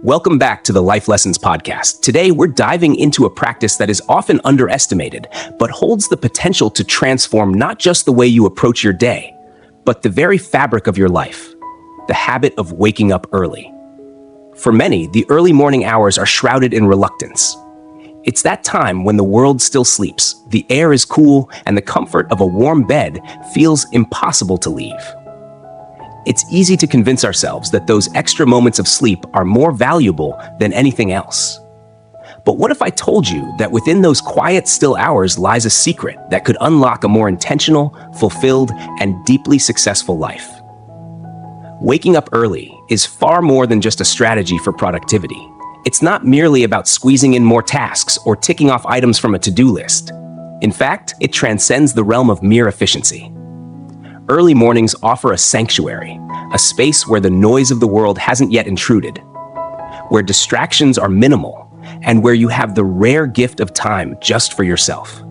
Welcome back to the Life Lessons Podcast. Today, we're diving into a practice that is often underestimated, but holds the potential to transform not just the way you approach your day, but the very fabric of your life, the habit of waking up early. For many, the early morning hours are shrouded in reluctance. It's that time when the world still sleeps, the air is cool, and the comfort of a warm bed feels impossible to leave. It's easy to convince ourselves that those extra moments of sleep are more valuable than anything else. But what if I told you that within those quiet, still hours lies a secret that could unlock a more intentional, fulfilled, and deeply successful life? Waking up early is far more than just a strategy for productivity. It's not merely about squeezing in more tasks or ticking off items from a to-do list. In fact, it transcends the realm of mere efficiency. Early mornings offer a sanctuary, a space where the noise of the world hasn't yet intruded, where distractions are minimal, and where you have the rare gift of time just for yourself.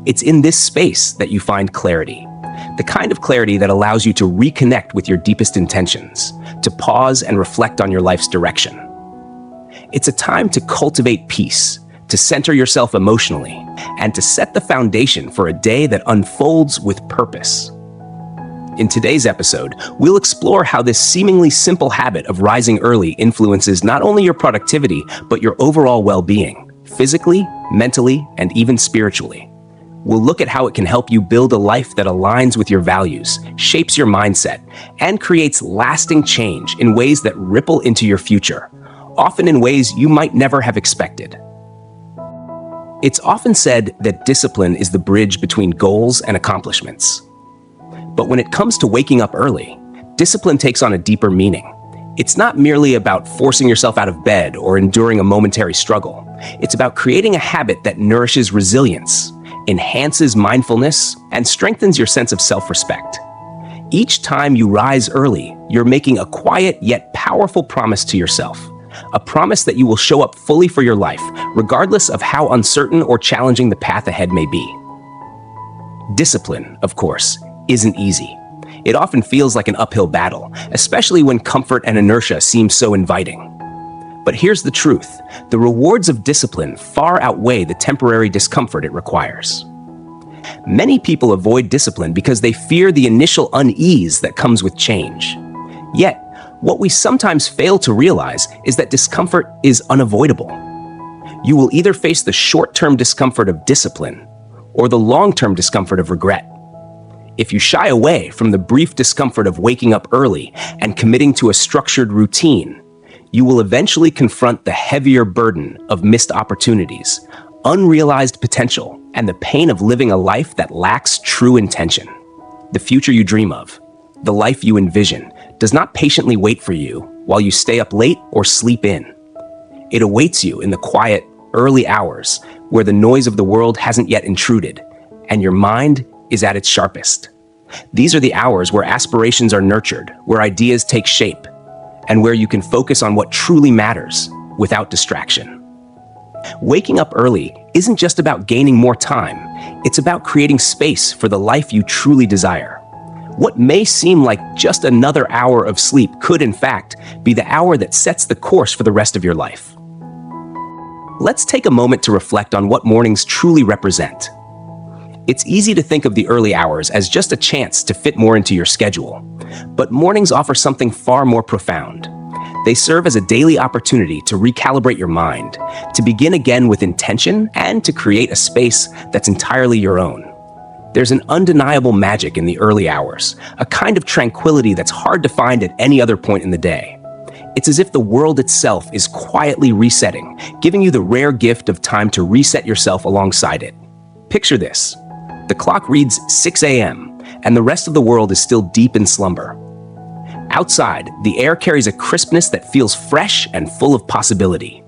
It's in this space that you find clarity, the kind of clarity that allows you to reconnect with your deepest intentions, to pause and reflect on your life's direction. It's a time to cultivate peace, to center yourself emotionally, and to set the foundation for a day that unfolds with purpose. In today's episode, we'll explore how this seemingly simple habit of rising early influences not only your productivity, but your overall well-being, physically, mentally, and even spiritually. We'll look at how it can help you build a life that aligns with your values, shapes your mindset, and creates lasting change in ways that ripple into your future, often in ways you might never have expected. It's often said that discipline is the bridge between goals and accomplishments. But when it comes to waking up early, discipline takes on a deeper meaning. It's not merely about forcing yourself out of bed or enduring a momentary struggle. It's about creating a habit that nourishes resilience, enhances mindfulness, and strengthens your sense of self-respect. Each time you rise early, you're making a quiet yet powerful promise to yourself. A promise that you will show up fully for your life, regardless of how uncertain or challenging the path ahead may be. Discipline, of course, isn't easy. It often feels like an uphill battle, especially when comfort and inertia seem so inviting. But here's the truth: the rewards of discipline far outweigh the temporary discomfort it requires. Many people avoid discipline because they fear the initial unease that comes with change. Yet, what we sometimes fail to realize is that discomfort is unavoidable. You will either face the short-term discomfort of discipline or the long-term discomfort of regret. If you shy away from the brief discomfort of waking up early and committing to a structured routine, you will eventually confront the heavier burden of missed opportunities, unrealized potential, and the pain of living a life that lacks true intention. The future you dream of, the life you envision, does not patiently wait for you while you stay up late or sleep in. It awaits you in the quiet, early hours where the noise of the world hasn't yet intruded, and your mind is at its sharpest. These are the hours where aspirations are nurtured, where ideas take shape, and where you can focus on what truly matters without distraction. Waking up early isn't just about gaining more time, it's about creating space for the life you truly desire. What may seem like just another hour of sleep could, in fact, be the hour that sets the course for the rest of your life. Let's take a moment to reflect on what mornings truly represent. It's easy to think of the early hours as just a chance to fit more into your schedule. But mornings offer something far more profound. They serve as a daily opportunity to recalibrate your mind, to begin again with intention, and to create a space that's entirely your own. There's an undeniable magic in the early hours, a kind of tranquility that's hard to find at any other point in the day. It's as if the world itself is quietly resetting, giving you the rare gift of time to reset yourself alongside it. Picture this. The clock reads 6 a.m., and the rest of the world is still deep in slumber. Outside, the air carries a crispness that feels fresh and full of possibility.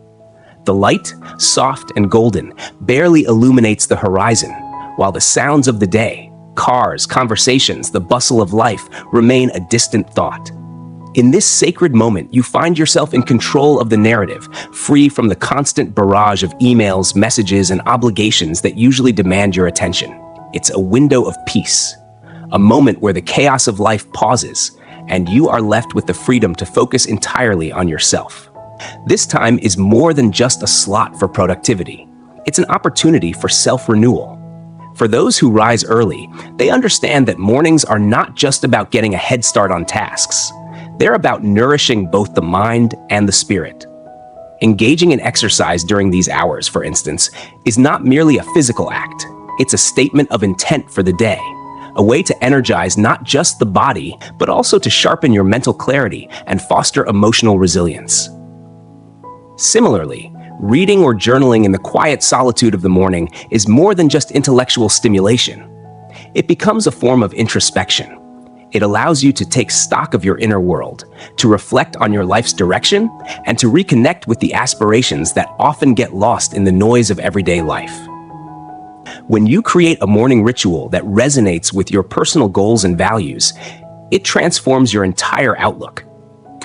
The light, soft and golden, barely illuminates the horizon, while the sounds of the day, cars, conversations, the bustle of life, remain a distant thought. In this sacred moment, you find yourself in control of the narrative, free from the constant barrage of emails, messages, and obligations that usually demand your attention. It's a window of peace, a moment where the chaos of life pauses, and you are left with the freedom to focus entirely on yourself. This time is more than just a slot for productivity. It's an opportunity for self-renewal. For those who rise early, they understand that mornings are not just about getting a head start on tasks. They're about nourishing both the mind and the spirit. Engaging in exercise during these hours, for instance, is not merely a physical act. It's a statement of intent for the day, a way to energize not just the body, but also to sharpen your mental clarity and foster emotional resilience. Similarly, reading or journaling in the quiet solitude of the morning is more than just intellectual stimulation. It becomes a form of introspection. It allows you to take stock of your inner world, to reflect on your life's direction, and to reconnect with the aspirations that often get lost in the noise of everyday life. When you create a morning ritual that resonates with your personal goals and values, it transforms your entire outlook.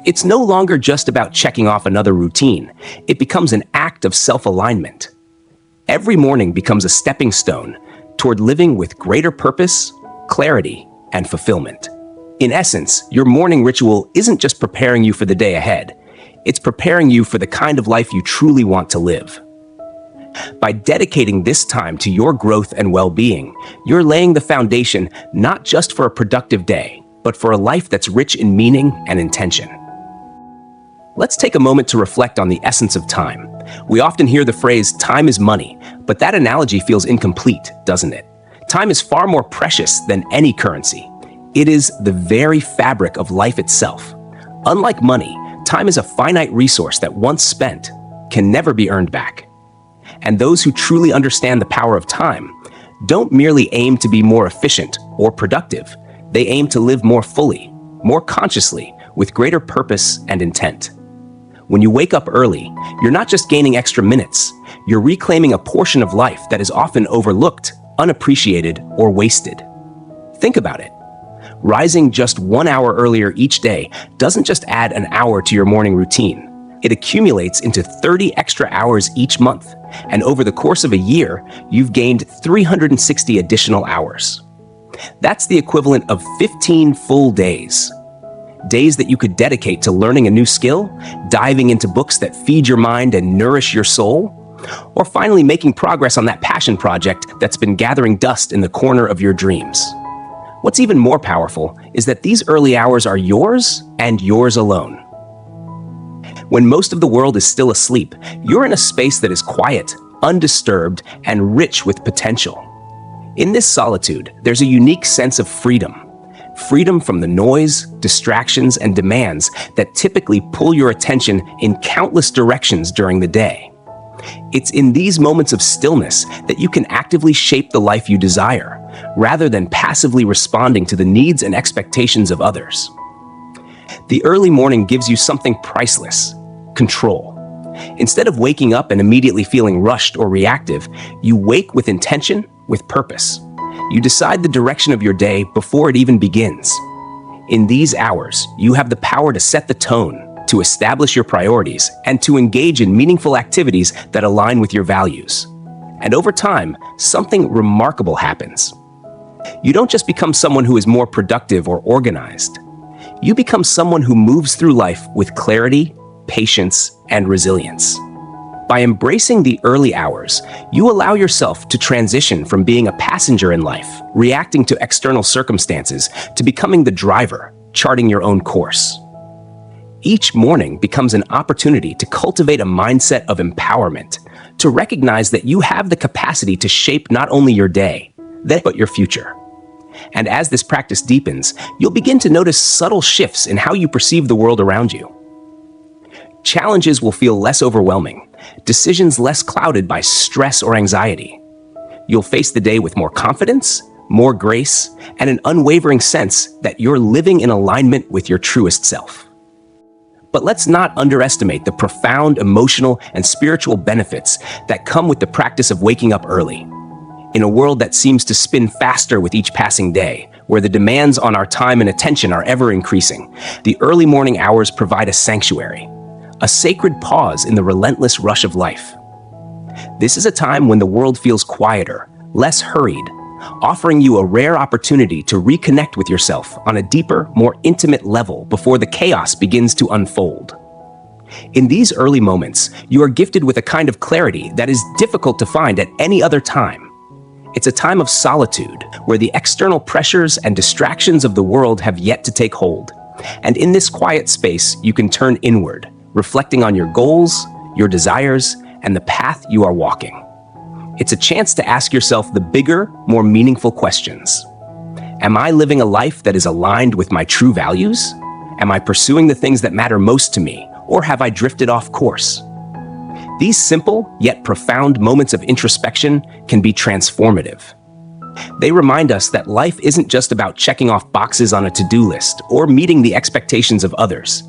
It's no longer just about checking off another routine. It becomes an act of self-alignment. Every morning becomes a stepping stone toward living with greater purpose, clarity, and fulfillment. In essence, your morning ritual isn't just preparing you for the day ahead. It's preparing you for the kind of life you truly want to live. By dedicating this time to your growth and well-being, you're laying the foundation not just for a productive day, but for a life that's rich in meaning and intention. Let's take a moment to reflect on the essence of time. We often hear the phrase, "time is money," but that analogy feels incomplete, doesn't it? Time is far more precious than any currency. It is the very fabric of life itself. Unlike money, time is a finite resource that once spent can never be earned back. And those who truly understand the power of time don't merely aim to be more efficient or productive. They aim to live more fully, more consciously, with greater purpose and intent. When you wake up early, you're not just gaining extra minutes, you're reclaiming a portion of life that is often overlooked, unappreciated, or wasted. Think about it. Rising just 1 hour earlier each day doesn't just add an hour to your morning routine. It accumulates into 30 extra hours each month, and over the course of a year, you've gained 360 additional hours. That's the equivalent of 15 full days. Days that you could dedicate to learning a new skill, diving into books that feed your mind and nourish your soul, or finally making progress on that passion project that's been gathering dust in the corner of your dreams. What's even more powerful is that these early hours are yours and yours alone. When most of the world is still asleep, you're in a space that is quiet, undisturbed, and rich with potential. In this solitude, there's a unique sense of freedom. Freedom from the noise, distractions, and demands that typically pull your attention in countless directions during the day. It's in these moments of stillness that you can actively shape the life you desire, rather than passively responding to the needs and expectations of others. The early morning gives you something priceless: control. Instead of waking up and immediately feeling rushed or reactive, you wake with intention, with purpose. You decide the direction of your day before it even begins. In these hours, you have the power to set the tone, to establish your priorities, and to engage in meaningful activities that align with your values. And over time, something remarkable happens. You don't just become someone who is more productive or organized. You become someone who moves through life with clarity, patience, and resilience. By embracing the early hours, you allow yourself to transition from being a passenger in life, reacting to external circumstances, to becoming the driver, charting your own course. Each morning becomes an opportunity to cultivate a mindset of empowerment, to recognize that you have the capacity to shape not only your day, but your future. And as this practice deepens, you'll begin to notice subtle shifts in how you perceive the world around you. Challenges will feel less overwhelming, decisions less clouded by stress or anxiety. You'll face the day with more confidence, more grace, and an unwavering sense that you're living in alignment with your truest self. But let's not underestimate the profound emotional and spiritual benefits that come with the practice of waking up early. In a world that seems to spin faster with each passing day, where the demands on our time and attention are ever increasing, the early morning hours provide a sanctuary, a sacred pause in the relentless rush of life. This is a time when the world feels quieter, less hurried, offering you a rare opportunity to reconnect with yourself on a deeper, more intimate level before the chaos begins to unfold. In these early moments, you are gifted with a kind of clarity that is difficult to find at any other time. It's a time of solitude, where the external pressures and distractions of the world have yet to take hold. And in this quiet space, you can turn inward, reflecting on your goals, your desires, and the path you are walking. It's a chance to ask yourself the bigger, more meaningful questions. Am I living a life that is aligned with my true values? Am I pursuing the things that matter most to me, or have I drifted off course? These simple yet profound moments of introspection can be transformative. They remind us that life isn't just about checking off boxes on a to-do list or meeting the expectations of others.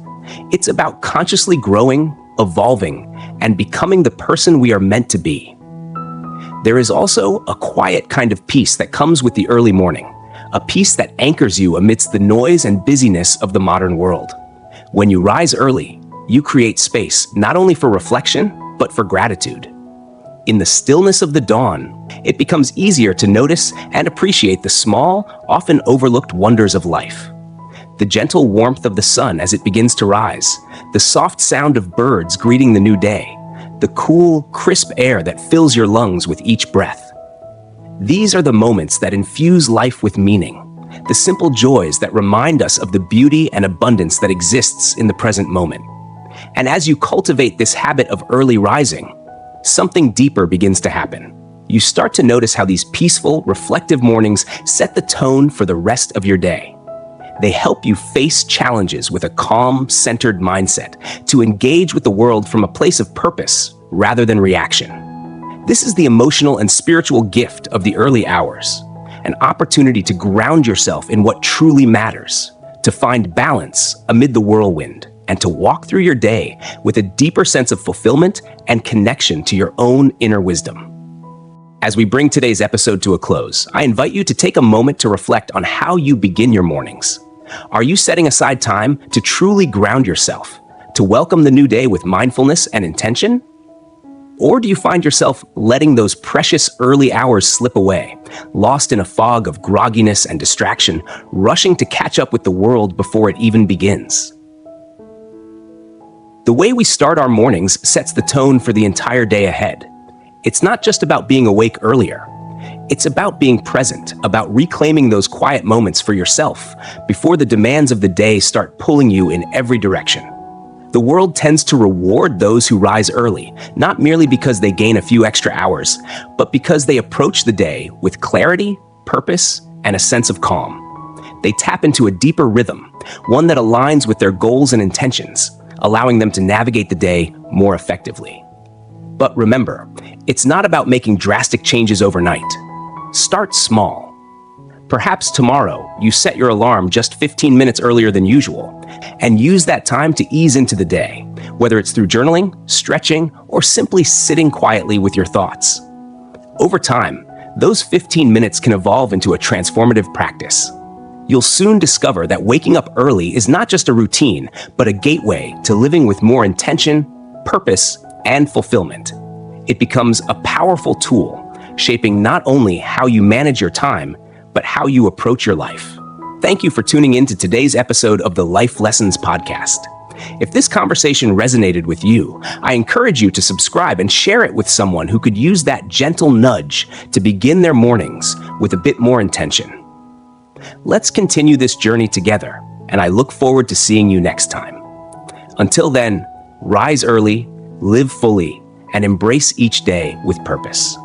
It's about consciously growing, evolving, and becoming the person we are meant to be. There is also a quiet kind of peace that comes with the early morning, a peace that anchors you amidst the noise and busyness of the modern world. When you rise early, you create space not only for reflection, but for gratitude. In the stillness of the dawn, it becomes easier to notice and appreciate the small, often overlooked wonders of life. The gentle warmth of the sun as it begins to rise, the soft sound of birds greeting the new day, the cool, crisp air that fills your lungs with each breath. These are the moments that infuse life with meaning, the simple joys that remind us of the beauty and abundance that exists in the present moment. And as you cultivate this habit of early rising, something deeper begins to happen. You start to notice how these peaceful, reflective mornings set the tone for the rest of your day. They help you face challenges with a calm, centered mindset, to engage with the world from a place of purpose rather than reaction. This is the emotional and spiritual gift of the early hours, an opportunity to ground yourself in what truly matters, to find balance amid the whirlwind, and to walk through your day with a deeper sense of fulfillment and connection to your own inner wisdom. As we bring today's episode to a close, I invite you to take a moment to reflect on how you begin your mornings. Are you setting aside time to truly ground yourself, to welcome the new day with mindfulness and intention? Or do you find yourself letting those precious early hours slip away, lost in a fog of grogginess and distraction, rushing to catch up with the world before it even begins? The way we start our mornings sets the tone for the entire day ahead. It's not just about being awake earlier. It's about being present, about reclaiming those quiet moments for yourself before the demands of the day start pulling you in every direction. The world tends to reward those who rise early, not merely because they gain a few extra hours, but because they approach the day with clarity, purpose, and a sense of calm. They tap into a deeper rhythm, one that aligns with their goals and intentions, allowing them to navigate the day more effectively. But remember, it's not about making drastic changes overnight. Start small. Perhaps tomorrow you set your alarm just 15 minutes earlier than usual, and use that time to ease into the day, whether it's through journaling, stretching, or simply sitting quietly with your thoughts. Over time, those 15 minutes can evolve into a transformative practice. You'll soon discover that waking up early is not just a routine, but a gateway to living with more intention, purpose, and fulfillment. It becomes a powerful tool, shaping not only how you manage your time, but how you approach your life. Thank you for tuning in to today's episode of the Life Lessons Podcast. If this conversation resonated with you, I encourage you to subscribe and share it with someone who could use that gentle nudge to begin their mornings with a bit more intention. Let's continue this journey together, and I look forward to seeing you next time. Until then, rise early, live fully, and embrace each day with purpose.